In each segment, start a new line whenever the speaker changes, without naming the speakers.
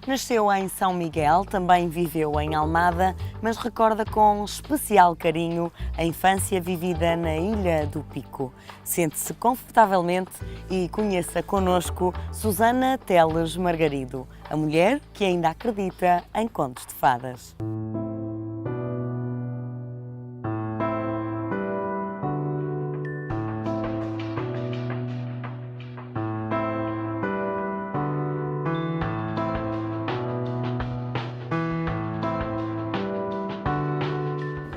Nasceu em São Miguel, também viveu em Almada, mas recorda com especial carinho a infância vivida na Ilha do Pico. Sente-se confortavelmente e conheça connosco Susana Teles Margarido, a mulher que ainda acredita em contos de fadas.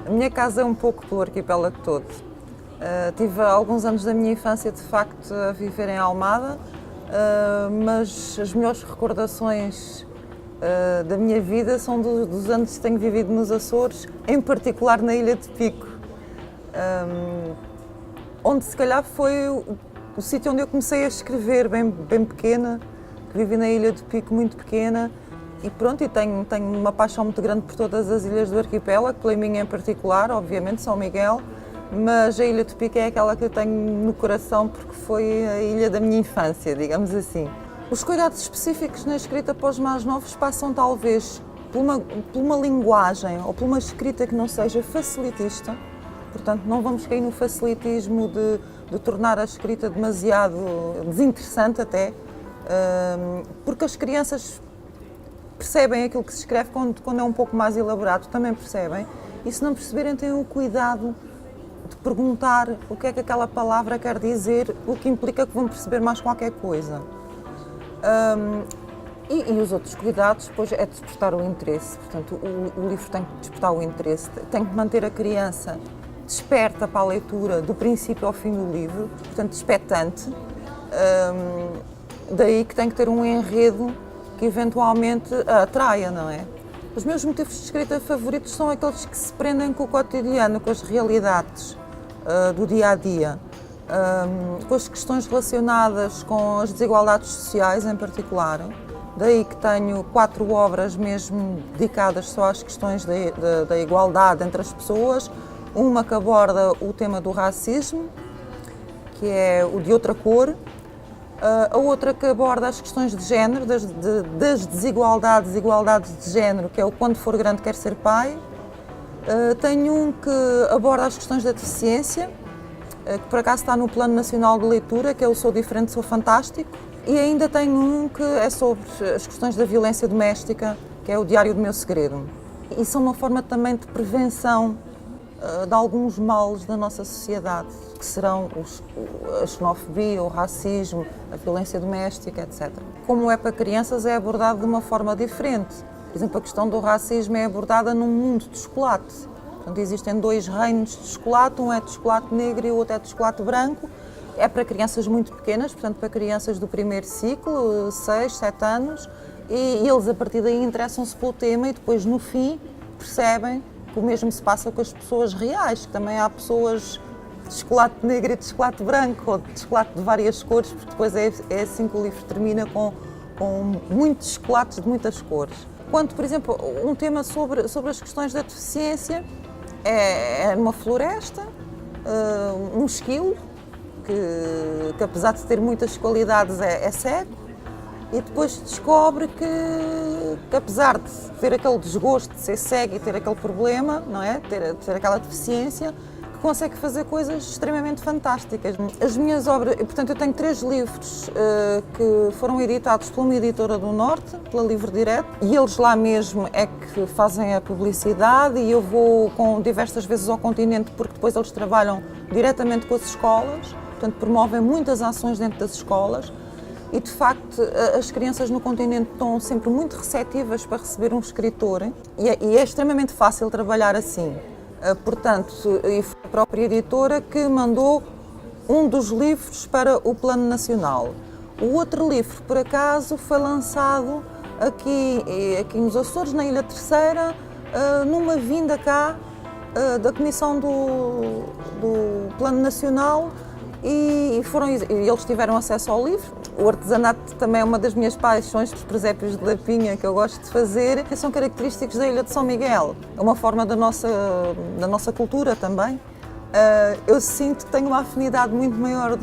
A minha casa é um pouco pelo arquipélago todo. Tive alguns anos da minha infância, de facto, a viver em Almada, mas as melhores recordações da minha vida são dos anos que tenho vivido nos Açores, em particular na Ilha de Pico, onde se calhar foi o sítio onde eu comecei a escrever, bem pequena, que vivi na Ilha de Pico muito pequena. E pronto, tenho uma paixão muito grande por todas as ilhas do arquipélago, pela minha em particular, obviamente, São Miguel, mas a Ilha de Pico é aquela que eu tenho no coração porque foi a ilha da minha infância, digamos assim. Os cuidados específicos na escrita para os mais novos passam talvez por uma linguagem ou por uma escrita que não seja facilitista, portanto não vamos cair no facilitismo de tornar a escrita demasiado desinteressante até, porque as crianças percebem aquilo que se escreve quando é um pouco mais elaborado, também percebem, e se não perceberem têm o cuidado de perguntar o que é que aquela palavra quer dizer, o que implica que vão perceber mais qualquer coisa. E os outros cuidados, depois, é despertar o interesse, portanto o livro tem que despertar o interesse, tem que manter a criança desperta para a leitura do princípio ao fim do livro, portanto expectante, daí que tem que ter um enredo que eventualmente a atraia, não é? Os meus motivos de escrita favoritos são aqueles que se prendem com o cotidiano, com as realidades do dia-a-dia, com as questões relacionadas com as desigualdades sociais em particular. Daí que tenho 4 obras mesmo dedicadas só às questões da igualdade entre as pessoas, uma que aborda o tema do racismo, que é o de outra cor, a outra que aborda as questões de género, das desigualdades e igualdades de género, que é o Quando For Grande Quer Ser Pai. Tenho um que aborda as questões da deficiência, que por acaso está no Plano Nacional de Leitura, que é o Sou Diferente, Sou Fantástico. E ainda tenho um que é sobre as questões da violência doméstica, que é o Diário do Meu Segredo. E são uma forma também de prevenção de alguns males da nossa sociedade, que serão a xenofobia, o racismo, a violência doméstica, etc. Como é para crianças, é abordado de uma forma diferente. Por exemplo, a questão do racismo é abordada num mundo de chocolate. Portanto, existem 2 reinos de chocolate, um é de chocolate negro e o outro é de chocolate branco. É para crianças muito pequenas, portanto, para crianças do primeiro ciclo, 6, 7 anos, e eles, a partir daí, interessam-se pelo tema e depois, no fim, percebem que o mesmo se passa com as pessoas reais, que também há pessoas de chocolate negro e de chocolate branco, ou de chocolate de várias cores, porque depois é assim que o livro termina, com muitos chocolates de muitas cores. Quanto, por exemplo, um tema sobre as questões da deficiência, é numa floresta, um esquilo, que apesar de ter muitas qualidades é cego, e depois descobre que apesar de ter aquele desgosto de ser cego e ter aquele problema, não é? Ter aquela deficiência, que consegue fazer coisas extremamente fantásticas. As minhas obras, portanto, eu tenho 3 livros que foram editados por uma editora do Norte, pela Livre Direto, e eles lá mesmo é que fazem a publicidade, e eu vou diversas vezes ao continente, porque depois eles trabalham diretamente com as escolas, portanto, promovem muitas ações dentro das escolas. E, de facto, as crianças no continente estão sempre muito receptivas para receber um escritor e é extremamente fácil trabalhar assim. Portanto, e foi a própria editora que mandou um dos livros para o Plano Nacional. O outro livro, por acaso, foi lançado aqui nos Açores, na Ilha Terceira, numa vinda cá da Comissão do Plano Nacional, e eles tiveram acesso ao livro. O artesanato também é uma das minhas paixões, os presépios de lapinha que eu gosto de fazer, que são característicos da Ilha de São Miguel. É uma forma da nossa cultura também. Eu sinto que tenho uma afinidade muito maior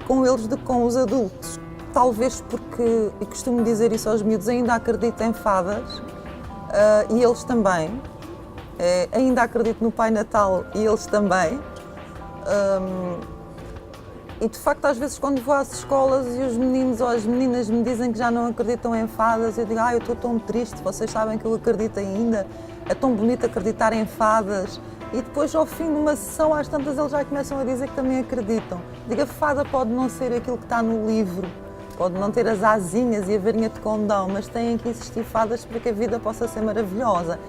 com eles do que com os adultos. talvez porque, e costumo dizer isso aos miúdos, ainda acredito em fadas, e eles também. Ainda acredito no Pai Natal e eles também. E de facto, às vezes, quando vou às escolas e os meninos ou as meninas me dizem que já não acreditam em fadas, eu digo, eu estou tão triste, vocês sabem que eu acredito ainda, é tão bonito acreditar em fadas. E depois, ao fim de uma sessão, às tantas, eles já começam a dizer que também acreditam. Digo, a fada pode não ser aquilo que está no livro, pode não ter as asinhas e a varinha de condão, mas têm que existir fadas para que a vida possa ser maravilhosa.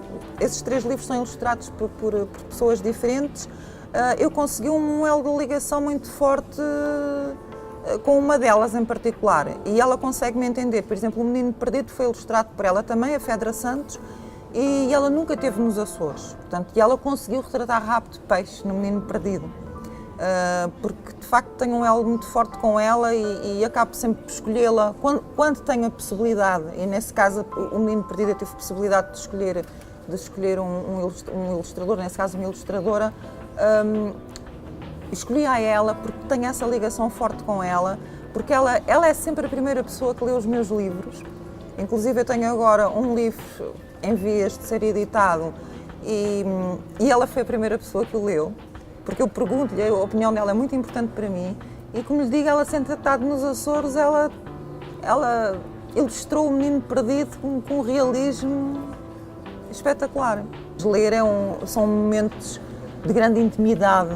Esses 3 livros são ilustrados por pessoas diferentes. Eu consegui um elo de ligação muito forte com uma delas em particular e ela consegue-me entender. Por exemplo, O Menino Perdido foi ilustrado por ela também, a Fedra Santos, e ela nunca esteve nos Açores. Portanto, e ela conseguiu retratar rabo de peixe no Menino Perdido, porque de facto tenho um elo muito forte com ela e acabo sempre por escolhê-la quando tenho a possibilidade, e nesse caso O Menino Perdido eu tive a possibilidade de escolher um ilustrador, nesse caso uma ilustradora. Escolhi a ela porque tenho essa ligação forte com ela, porque ela é sempre a primeira pessoa que lê os meus livros. Inclusive eu tenho agora um livro em vias de ser editado e ela foi a primeira pessoa que o leu, porque eu pergunto-lhe, a opinião dela é muito importante para mim e, como lhe digo, ela sendo tratada nos Açores, ela ilustrou O Menino Perdido com um realismo espetacular. Ler são momentos de grande intimidade,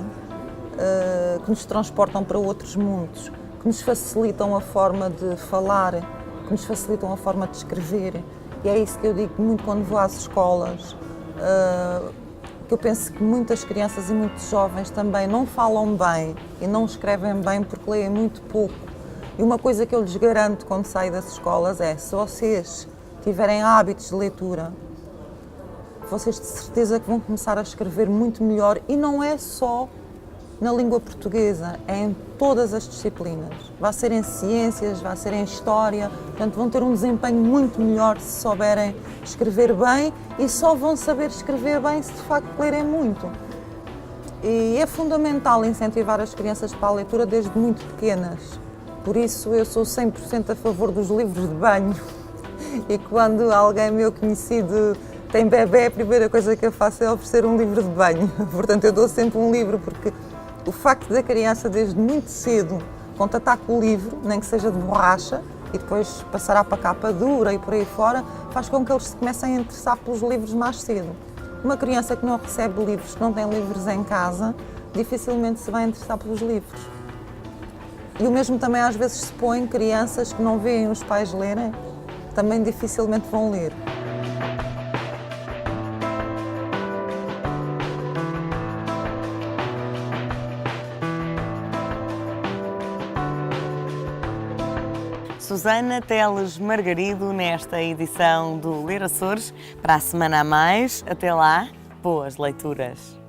que nos transportam para outros mundos, que nos facilitam a forma de falar, que nos facilitam a forma de escrever. E é isso que eu digo muito quando vou às escolas, que eu penso que muitas crianças e muitos jovens também não falam bem e não escrevem bem porque leem muito pouco. E uma coisa que eu lhes garanto quando saio das escolas é, se vocês tiverem hábitos de leitura, vocês de certeza que vão começar a escrever muito melhor, e não é só na língua portuguesa, é em todas as disciplinas. Vai ser em ciências, vai ser em história, portanto vão ter um desempenho muito melhor se souberem escrever bem, e só vão saber escrever bem se de facto lerem muito. E é fundamental incentivar as crianças para a leitura desde muito pequenas. Por isso eu sou 100% a favor dos livros de banho. E quando alguém meu conhecido tem bebê, a primeira coisa que eu faço é oferecer um livro de banho. Portanto, eu dou sempre um livro, porque o facto da criança, desde muito cedo, contatar com o livro, nem que seja de borracha, e depois passará para a capa dura e por aí fora, faz com que eles se comecem a interessar pelos livros mais cedo. Uma criança que não recebe livros, que não tem livros em casa, dificilmente se vai interessar pelos livros. E o mesmo também às vezes se põe crianças que não veem os pais lerem, também dificilmente vão ler.
Susana Teles Margarido nesta edição do Ler Açores. Para a semana a mais, até lá, boas leituras!